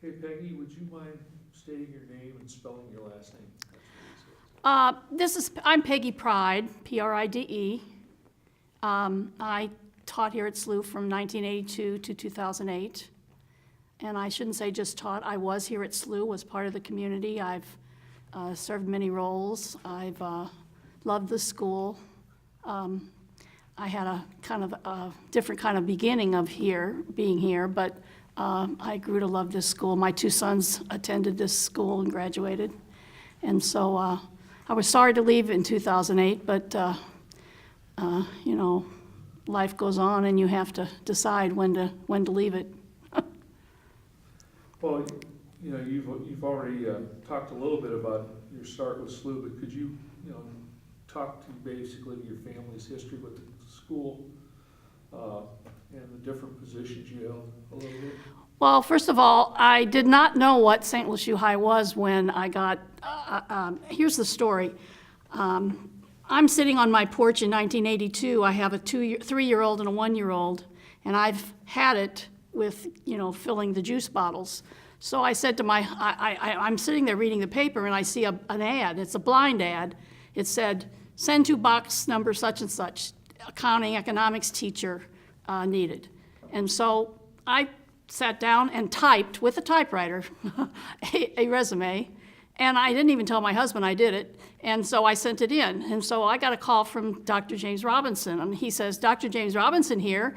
Hey Peggy, would you mind stating your name and spelling your last name? I'm Peggy Pride, P-R-I-D-E. I taught here at SLUH from 1982 to 2008. And I shouldn't say just taught, I was here at SLUH, was part of the community. I've served many roles. I've loved the school. I had a kind of a different kind of beginning of being here, but I grew to love this school. My two sons attended this school and graduated. And so I was sorry to leave in 2008, but you know, life goes on and you have to decide when to leave it. Well, you know, you've already talked a little bit about your start with SLUH, but could you talk to basically your family's history with the school and the different positions you held a little bit? Well, first of all, I did not know what SLUH High was when I got, here's the story. I'm sitting on my porch in 1982. I have a 3-year-old and a 1-year-old, and I've had it with, filling the juice bottles. So I said to I'm sitting there reading the paper, and I see an ad. It's a blind ad. It said, send to box number such and such, accounting economics teacher needed. And so I sat down and typed with a typewriter a resume, and I didn't even tell my husband I did it, and so I sent it in. And so I got a call from Dr. James Robinson, and he says, Dr. James Robinson here,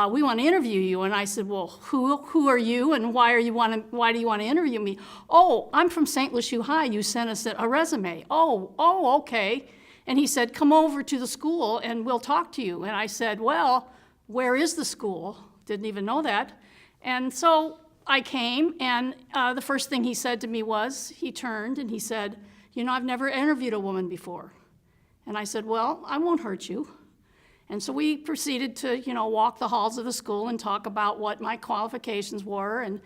we want to interview you. And I said, well, who are you, and why do you want to interview me? Oh, I'm from SLUH High. You sent us a resume. Oh, okay. And he said, come over to the school and we'll talk to you. And I said, well, where is the school? Didn't even know that. And so I came, and the first thing he said to me was, he turned and he said, I've never interviewed a woman before. And I said, well, I won't hurt you. And so we proceeded to, walk the halls of the school and talk about what my qualifications were and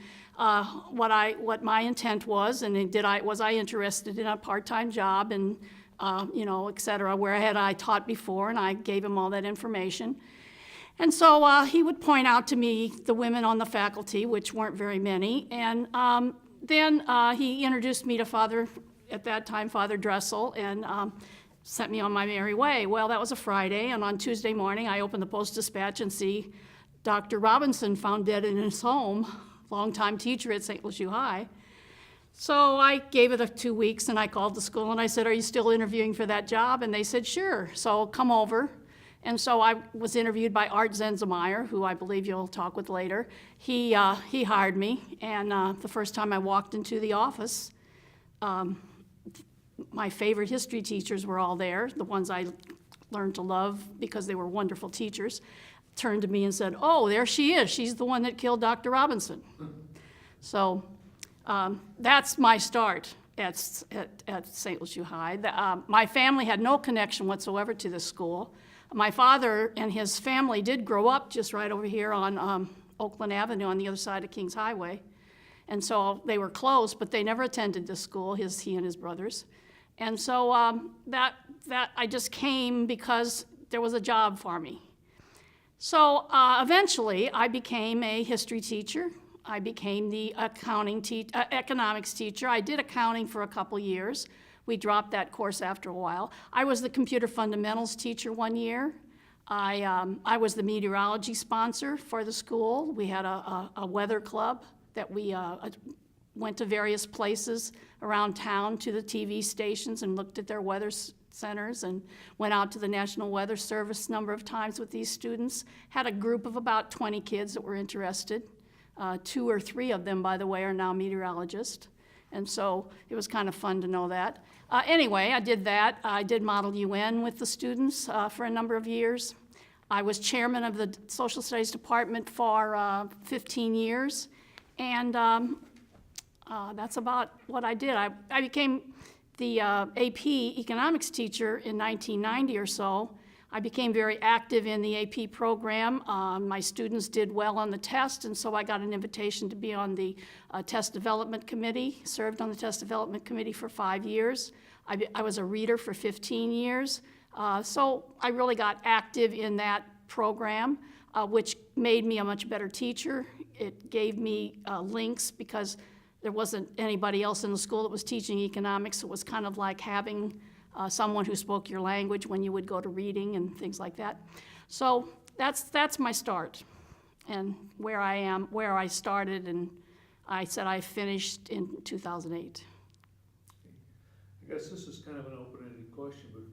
what my intent was, and was I interested in a part-time job, and et cetera, where had I taught before, and I gave him all that information. And so he would point out to me the women on the faculty, which weren't very many, and then he introduced me to at that time, Father Dressel, and sent me on my merry way. Well, that was a Friday, and on Tuesday morning, I opened the Post-Dispatch and see Dr. Robinson found dead in his home, longtime teacher at SLUH High. So I gave it 2 weeks, and I called the school, and I said, are you still interviewing for that job? And they said, sure, so come over. And so I was interviewed by Art Zenzemeyer, who I believe you'll talk with later. He hired me, and the first time I walked into the office, my favorite history teachers were all there, the ones I learned to love because they were wonderful teachers, turned to me and said, oh, there she is. She's the one that killed Dr. Robinson. So that's my start at SLUH High. My family had no connection whatsoever to this school. My father and his family did grow up just right over here on Oakland Avenue on the other side of Kings Highway. And so they were close, but they never attended this school, he and his brothers. And so that I just came because there was a job for me. So eventually I became a history teacher. I became the economics teacher. I did accounting for a couple years. We dropped that course after a while. I was the computer fundamentals teacher one year. I was the meteorology sponsor for the school. We had a weather club that we went to various places around town to the TV stations and looked at their weather centers, and went out to the National Weather Service a number of times with these students. Had a group of about 20 kids that were interested. 2 or 3 of them, by the way, are now meteorologists. And so it was kind of fun to know that. Anyway, I did that. I did Model UN with the students for a number of years. I was chairman of the Social Studies Department for 15 years. And that's about what I did. I became the AP economics teacher in 1990 or so. I became very active in the AP program. My students did well on the test, and so I got an invitation to be on the test development committee, served on the test development committee for 5 years. I was a reader for 15 years. So I really got active in that program, which made me a much better teacher. It gave me links because there wasn't anybody else in the school that was teaching economics. It was kind of like having someone who spoke your language when you would go to reading and things like that. So that's my start and where I am, where I started, and I said I finished in 2008. I guess this is kind of an open-ended question, but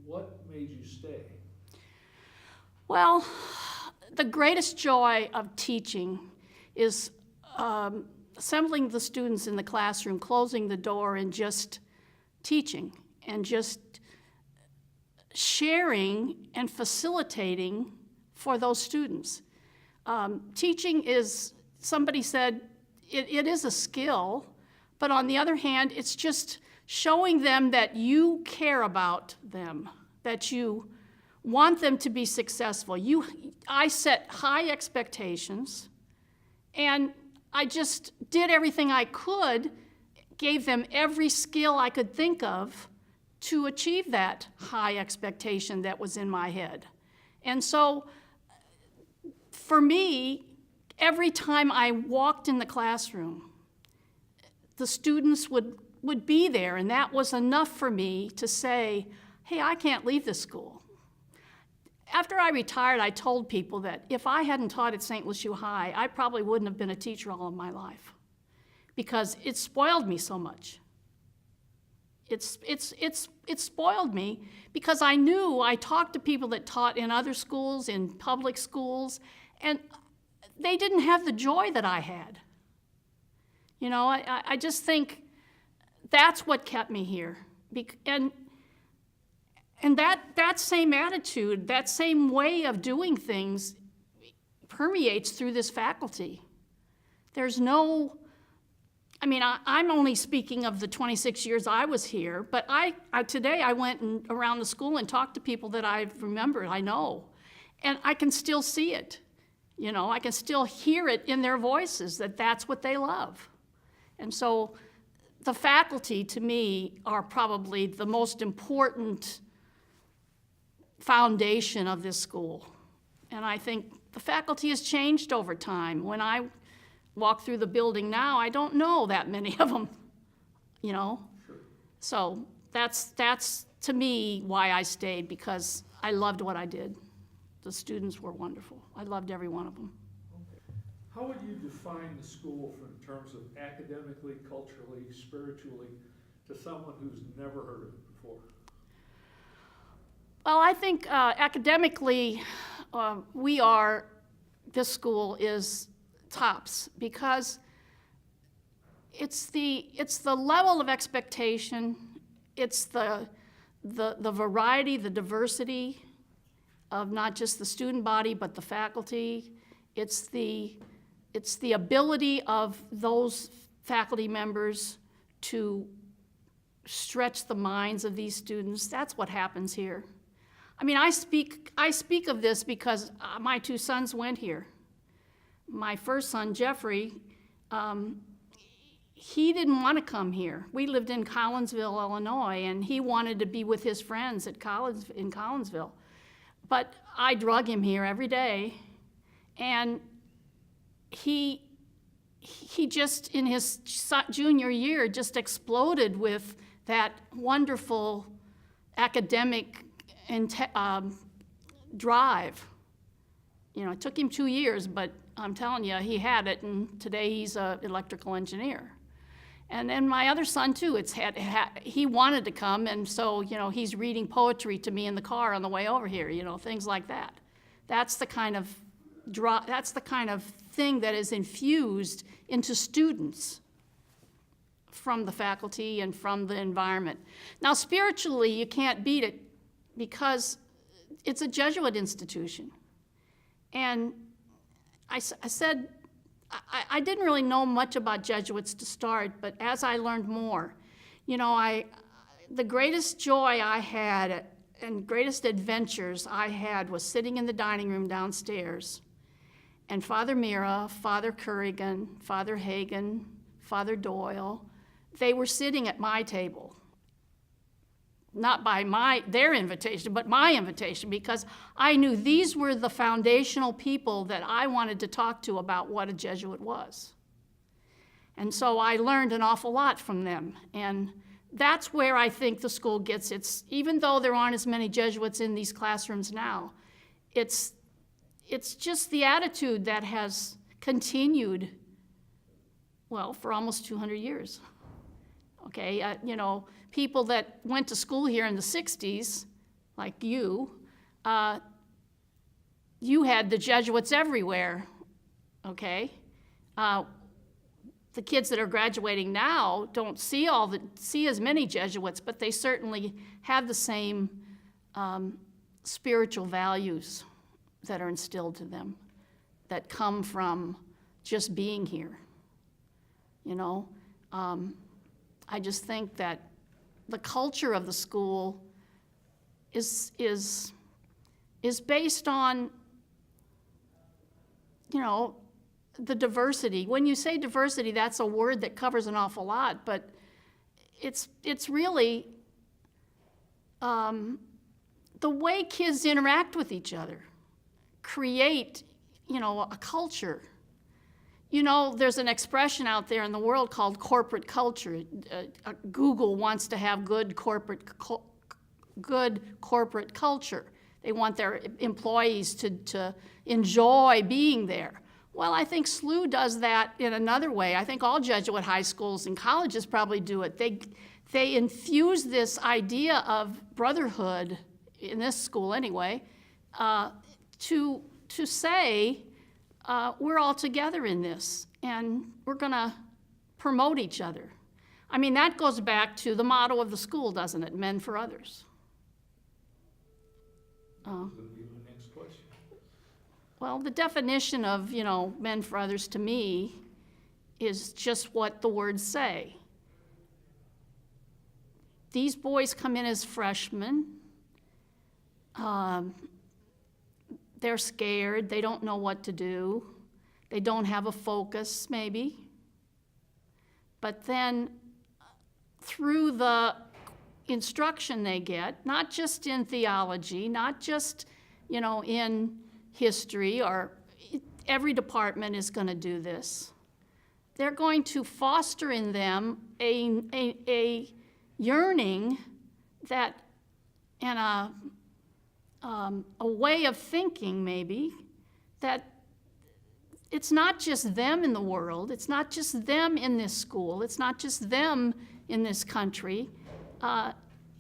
what made you stay? Well, the greatest joy of teaching is assembling the students in the classroom, closing the door, and just teaching, and just sharing and facilitating for those students. Teaching is, somebody said, it is a skill, but on the other hand, it's just showing them that you care about them, that you want them to be successful. I set high expectations, and I just did everything I could, gave them every skill I could think of to achieve that high expectation that was in my head. And so, for me, every time I walked in the classroom, the students would be there, and that was enough for me to say, hey, I can't leave this school. After I retired, I told people that if I hadn't taught at St. LUH High, I probably wouldn't have been a teacher all of my life, because it spoiled me so much. It spoiled me because I knew I talked to people that taught in other schools, in public schools, and they didn't have the joy that I had. You know, I just think that's what kept me here. And that same attitude, that same way of doing things permeates through this faculty. There's no, I'm only speaking of the 26 years I was here, but today I went around the school and talked to people that I've remembered, I know, and I can still see it. You know, I can still hear it in their voices that that's what they love. And so the faculty, to me, are probably the most important foundation of this school. And I think the faculty has changed over time. When I walk through the building now, I don't know that many of them, you know? Sure. So that's to me why I stayed, because I loved what I did. The students were wonderful. I loved every one of them. Okay. How would you define the school in terms of academically, culturally, spiritually, to someone who's never heard of it before? Well, I think academically, this school is tops, because it's the level of expectation, it's the variety, the diversity of not just the student body, but the faculty. It's the ability of those faculty members to stretch the minds of these students. That's what happens here. I speak of this because my two sons went here. My first son, Jeffrey, he didn't want to come here. We lived in Collinsville, Illinois, and he wanted to be with his friends in Collinsville. But I drug him here every day, and he just, in his junior year, just exploded with that wonderful academic drive. You know, it took him 2 years, but I'm telling you, he had it, and today he's an electrical engineer. And then my other son, too, he wanted to come, and so, you know, he's reading poetry to me in the car on the way over here, you know, things like that. That's the kind of thing that is infused into students from the faculty and from the environment. Now, spiritually, you can't beat it because it's a Jesuit institution. And I said, I didn't really know much about Jesuits to start, but as I learned more, you know, the greatest joy I had and greatest adventures I had was sitting in the dining room downstairs, and Father Mira, Father Currigan, Father Hagen, Father Doyle, they were sitting at my table. Not by their invitation, but my invitation, because I knew these were the foundational people that I wanted to talk to about what a Jesuit was. And so I learned an awful lot from them. And that's where I think the school gets its, even though there aren't as many Jesuits in these classrooms now, it's just the attitude that has continued, well, for almost 200 years. Okay, you know, people that went to school here in the 60s, like you had the Jesuits everywhere, okay? The kids that are graduating now don't see as many Jesuits, but they certainly have the same spiritual values that are instilled to them that come from just being here, you know? I just think that the culture of the school is based on, you know, the diversity. When you say diversity, that's a word that covers an awful lot, but it's really the way kids interact with each other, create, you know, a culture. You know, there's an expression out there in the world called corporate culture. Google wants to have good corporate culture. They want their employees to enjoy being there. Well, I think SLUH does that in another way. I think all Jesuit high schools and colleges probably do it. They infuse this idea of brotherhood, in this school anyway, to say, we're all together in this, and we're going to promote each other. I mean, that goes back to the motto of the school, doesn't it? Men for others. Next question. Well, the definition of, you know, men for others to me is just what the words say. These boys come in as freshmen. They're scared. They don't know what to do. They don't have a focus, maybe. But then through the instruction they get, not just in theology, not just, you know, in history, or every department is going to do this. They're going to foster in them a yearning that, and a way of thinking maybe, that it's not just them in the world, it's not just them in this school, it's not just them in this country,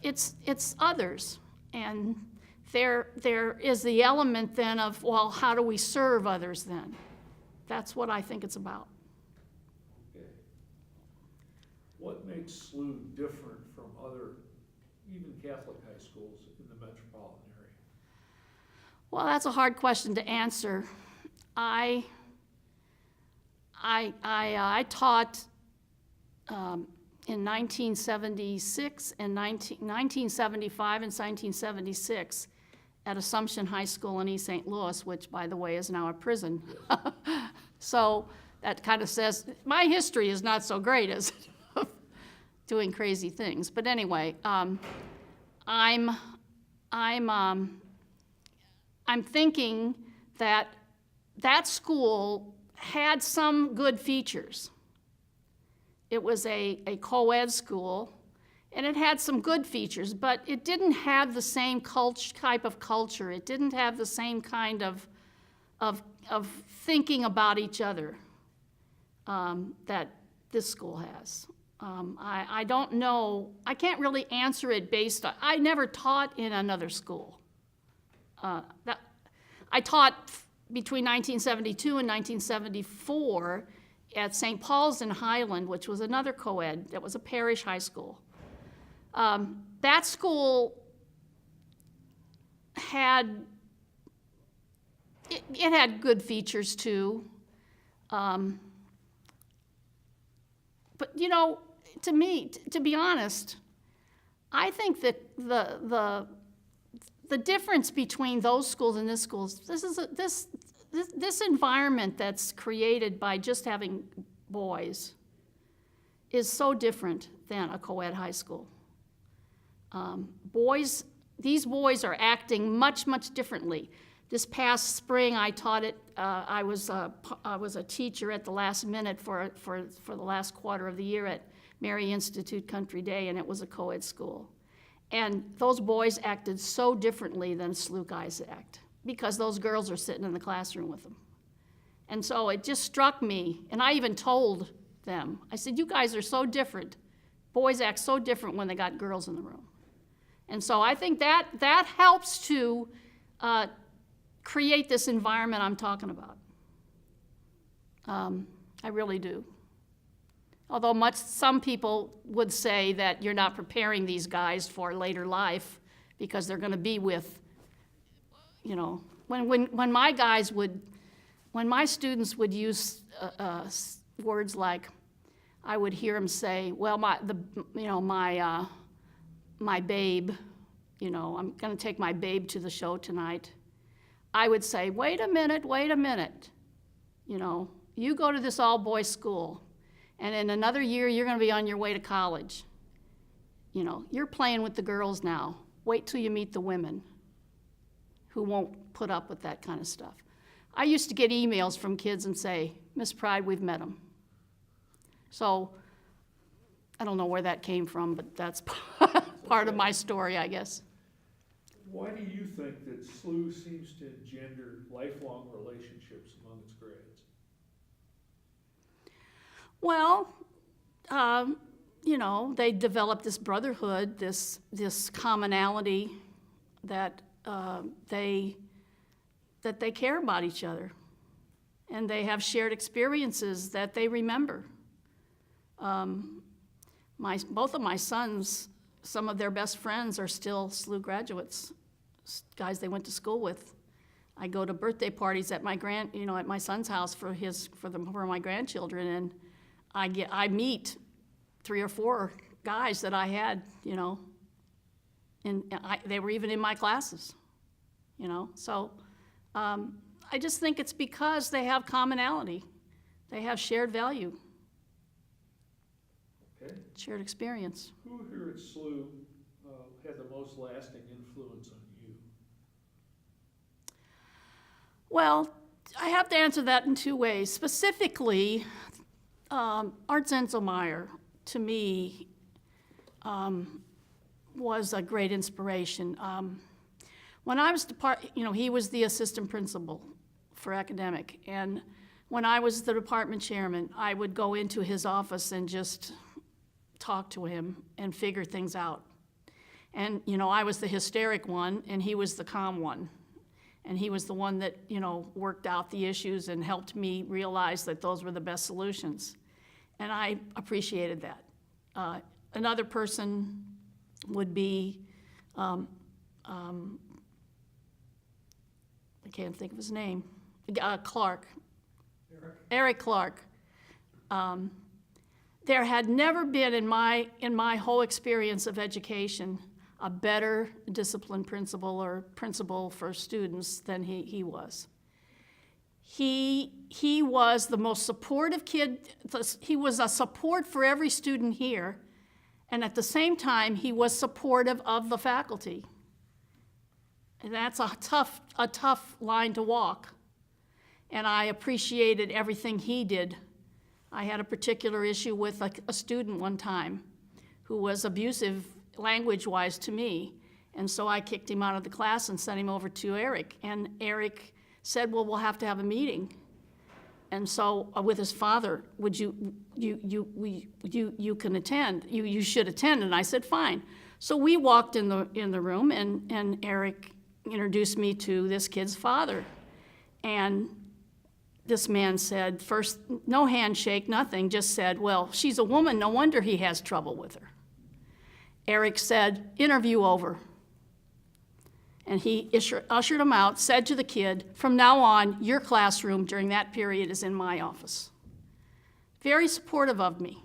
it's others. And there is the element then of, well, how do we serve others then? That's what I think it's about. Okay. What makes SLUH different from other, even Catholic high schools in the metropolitan area? Well, that's a hard question to answer. I taught in 1976 and 1975 and 1976 at Assumption High School in East St. Louis, which, by the way, is now a prison. So that kind of says my history is not so great as doing crazy things. But anyway, I'm thinking that that school had some good features. It was a co-ed school, and it had some good features, but it didn't have the same type of culture. It didn't have the same kind of thinking about each other that this school has. I don't know. I can't really answer it based on, I never taught in another school. I taught between 1972 and 1974 at St. Paul's in Highland, which was another co-ed. That was a parish high school. That school had, it had good features too. But you know, to me, to be honest, I think that the difference between those schools and this school, this environment that's created by just having boys is so different than a co-ed high school. These boys are acting much, much differently. This past spring, I taught it, I was a teacher at the last minute for the last quarter of the year at Mary Institute Country Day, and it was a co-ed school. And those boys acted so differently than SLUH guys act, because those girls are sitting in the classroom with them. And so it just struck me, and I even told them, I said, you guys are so different. Boys act so different when they got girls in the room. And so I think that helps to create this environment I'm talking about. I really do. Although some people would say that you're not preparing these guys for later life because they're going to be with, you know, when my students would use words like, I would hear them say, well, my babe, you know, I'm going to take my babe to the show tonight. I would say, wait a minute, you know, you go to this all-boys school, and in another year, you're going to be on your way to college. You know, you're playing with the girls now. Wait till you meet the women who won't put up with that kind of stuff. I used to get emails from kids and say, Miss Pride, we've met them. So I don't know where that came from, but that's part of my story, I guess. Why do you think that SLUH seems to engender lifelong relationships among its grads? Well, you know, they develop this brotherhood, this commonality that they care about each other, and they have shared experiences that they remember. Both of my sons, some of their best friends are still SLUH graduates, guys they went to school with. I go to birthday parties at at my son's house for my grandchildren, and I meet 3 or 4 guys that I had, you know, and they were even in my classes, you know. So I just think it's because they have commonality, they have shared value. Okay. Shared experience. Who here at SLUH had the most lasting influence on you? Well, I have to answer that in 2 ways. Specifically, Art Zenzelmeyer, to me, was a great inspiration. When I was he was the assistant principal for academic, and when I was the department chairman, I would go into his office and just talk to him and figure things out. And, you know, I was the hysteric one, and he was the calm one. And he was the one that, you know, worked out the issues and helped me realize that those were the best solutions. And I appreciated that. Another person would be, I can't think of his name, Clark. Eric Clark. There had never been in my whole experience of education a better discipline principal or principal for students than he was. He was the most supportive kid. He was a support for every student here, and at the same time, he was supportive of the faculty. And that's a tough line to walk. And I appreciated everything he did. I had a particular issue with a student one time who was abusive language-wise to me, and so I kicked him out of the class and sent him over to Eric. And Eric said, well, we'll have to have a meeting. And so with his father, you can attend, you should attend. And I said, fine. So we walked in the room, and Eric introduced me to this kid's father. And this man said, first, no handshake, nothing, just said, well, she's a woman, no wonder he has trouble with her. Eric said, interview over. And he ushered him out, said to the kid, from now on, your classroom during that period is in my office. Very supportive of me,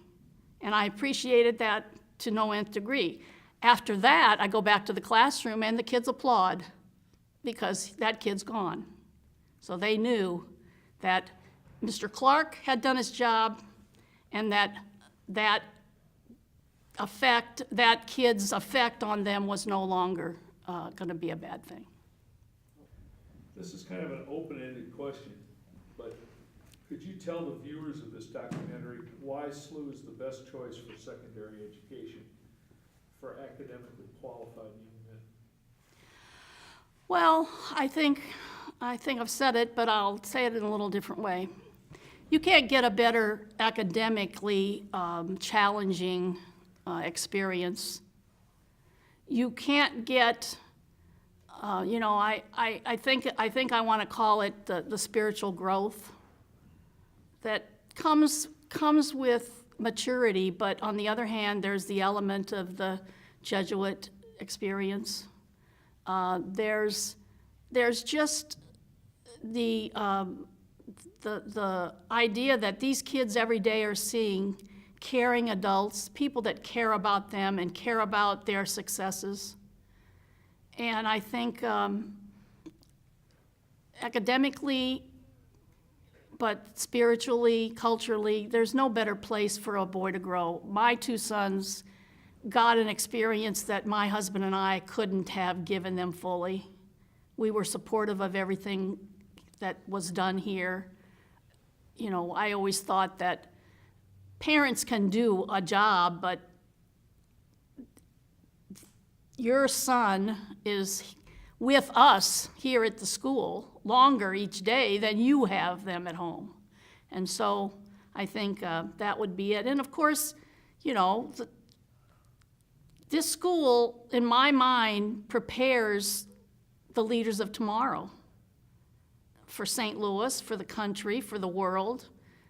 and I appreciated that to no nth degree. After that, I go back to the classroom, and the kids applaud because that kid's gone. So they knew that Mr. Clark had done his job, and that kid's effect on them was no longer going to be a bad thing. This is kind of an open-ended question, but could you tell the viewers of this documentary why SLUH is the best choice for secondary education for academically qualified young men? Well, I think I've said it, but I'll say it in a little different way. You can't get a better academically challenging experience. You can't get, you know, I think I want to call it the spiritual growth that comes with maturity, but on the other hand, there's the element of the Jesuit experience. There's just the idea that these kids every day are seeing caring adults, people that care about them and care about their successes. And I think academically, but spiritually, culturally, there's no better place for a boy to grow. My two sons got an experience that my husband and I couldn't have given them fully. We were supportive of everything that was done here. You know, I always thought that parents can do a job, but your son is with us here at the school longer each day than you have them at home. And so I think that would be it. And of course, you know, this school, in my mind, prepares the leaders of tomorrow for St. Louis, for the country, for the world.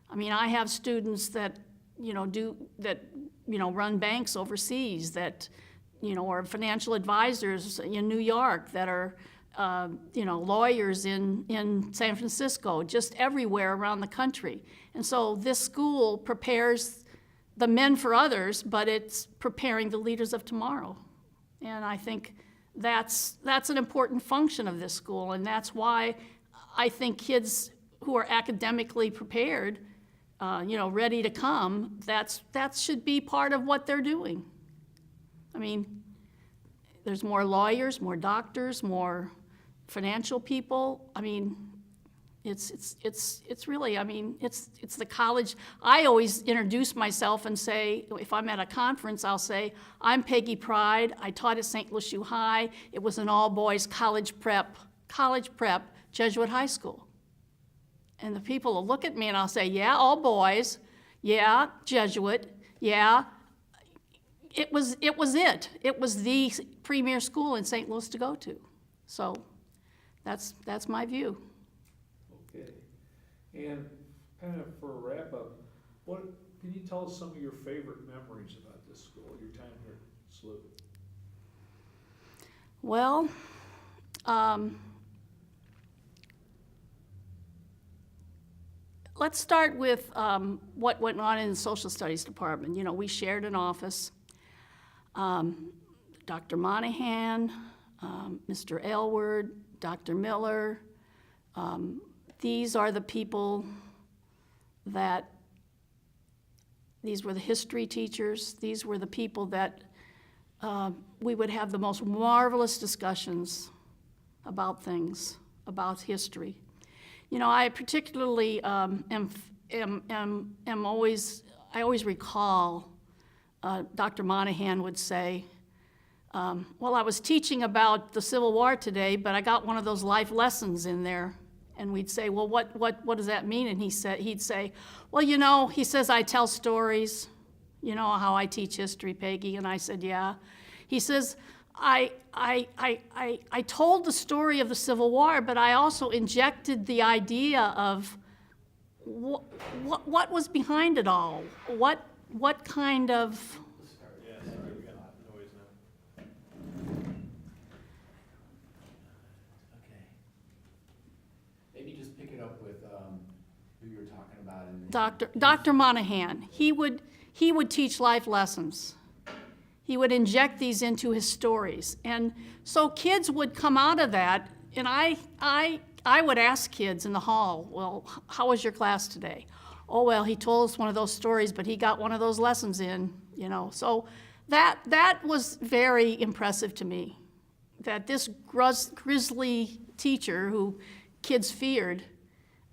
I mean, I have students that, run banks overseas, that, are financial advisors in New York, that are, lawyers in San Francisco, just everywhere around the country. And so this school prepares the men for others, but it's preparing the leaders of tomorrow. And I think that's an important function of this school, and that's why I think kids who are academically prepared, ready to come, that should be part of what they're doing. I mean, there's more lawyers, more doctors, more financial people. I mean, it's really, I mean, it's the college. I always introduce myself and say, if I'm at a conference, I'll say, I'm Peggy Pride. I taught at SLUH High. It was an all-boys college prep Jesuit high school. And the people will look at me and I'll say, yeah, all boys, yeah, Jesuit, yeah. It was it. It was the premier school in St. Louis to go to. So that's my view. Okay. And kind of for a wrap up, can you tell us some of your favorite memories about this school, your time here at SLUH? Well, let's start with what went on in the social studies department. You know, we shared an office. Dr. Monahan, Mr. Aylward, Dr. Miller, these are the people these were the history teachers. These were the people that we would have the most marvelous discussions about things, about history. You know, I particularly I always recall Dr. Monahan would say, well, I was teaching about the Civil War today, but I got one of those life lessons in there. And we'd say, well, what does that mean? And he'd say, well, he says, I tell stories. You know how I teach history, Peggy? And I said, yeah. He says, I told the story of the Civil War, but I also injected the idea of what was behind it all. What kind of... Yeah, sorry, we got a lot of noise now. Okay. Maybe just pick it up with who you were talking about. Dr. Monahan, he would teach life lessons. He would inject these into his stories. And so kids would come out of that, and I would ask kids in the hall, well, how was your class today? Oh, well, he told us one of those stories, but he got one of those lessons in, So that was very impressive to me, that this grisly teacher who kids feared,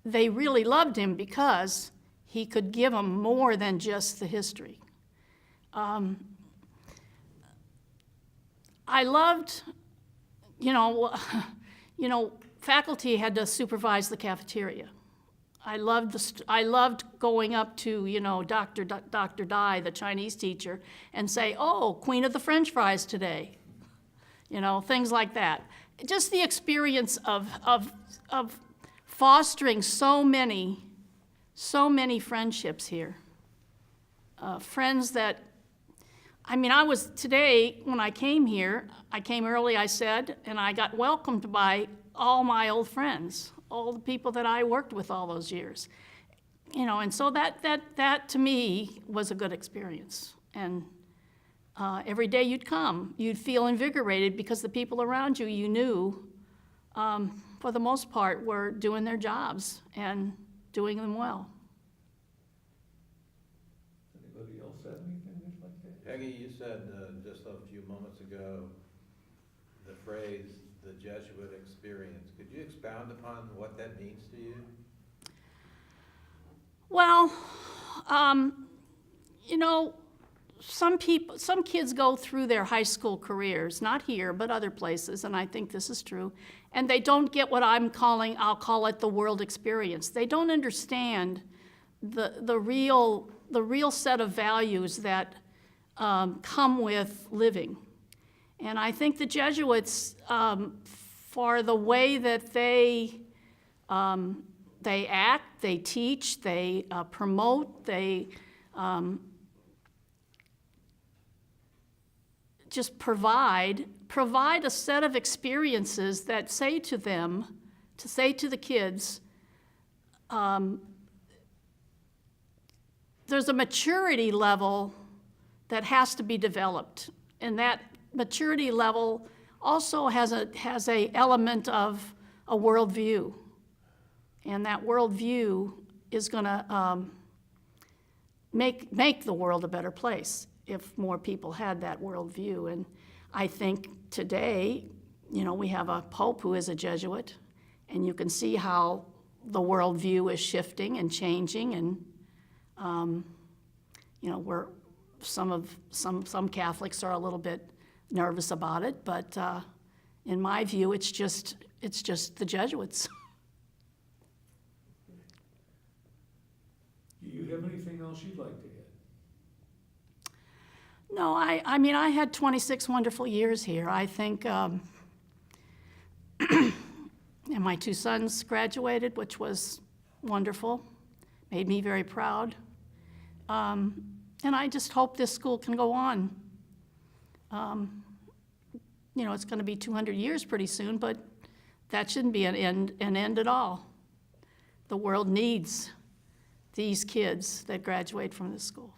they really loved him because he could give them more than just the history. I loved, you know, faculty had to supervise the cafeteria. I loved going up to, Dr. Dai, the Chinese teacher, and say, "Oh, Queen of the French fries today." Things like that. Just the experience of fostering so many friendships here. Friends that, today, when I came here, I came early, I said, and I got welcomed by all my old friends, all the people that I worked with all those years. And so that to me was a good experience. And every day you'd come, you'd feel invigorated because the people around you, you knew, for the most part, were doing their jobs and doing them well. Anybody else have anything they'd like to add? Peggy, you said just a few moments ago the phrase, the Jesuit experience. Could you expound upon what that means to you? Well, some kids go through their high school careers, not here, but other places, and I think this is true, and they don't get what I'll call it the world experience. They don't understand the real set of values that come with living. And I think the Jesuits, for the way that they act, they teach, they promote, they just provide a set of experiences that say to the kids, there's a maturity level that has to be developed, and that maturity level also has a element of a worldview, and that worldview is going to make the world a better place if more people had that worldview. And I think today, we have a pope who is a Jesuit, and you can see how the worldview is shifting and changing, and where some Catholics are a little bit nervous about it, but in my view, it's just the Jesuits. Do you have anything else you'd like to add? No, I had 26 wonderful years here. I think, and my two sons graduated, which was wonderful, made me very proud. And I just hope this school can go on. It's going to be 200 years pretty soon, but that shouldn't be an end at all. The world needs these kids that graduate from this school.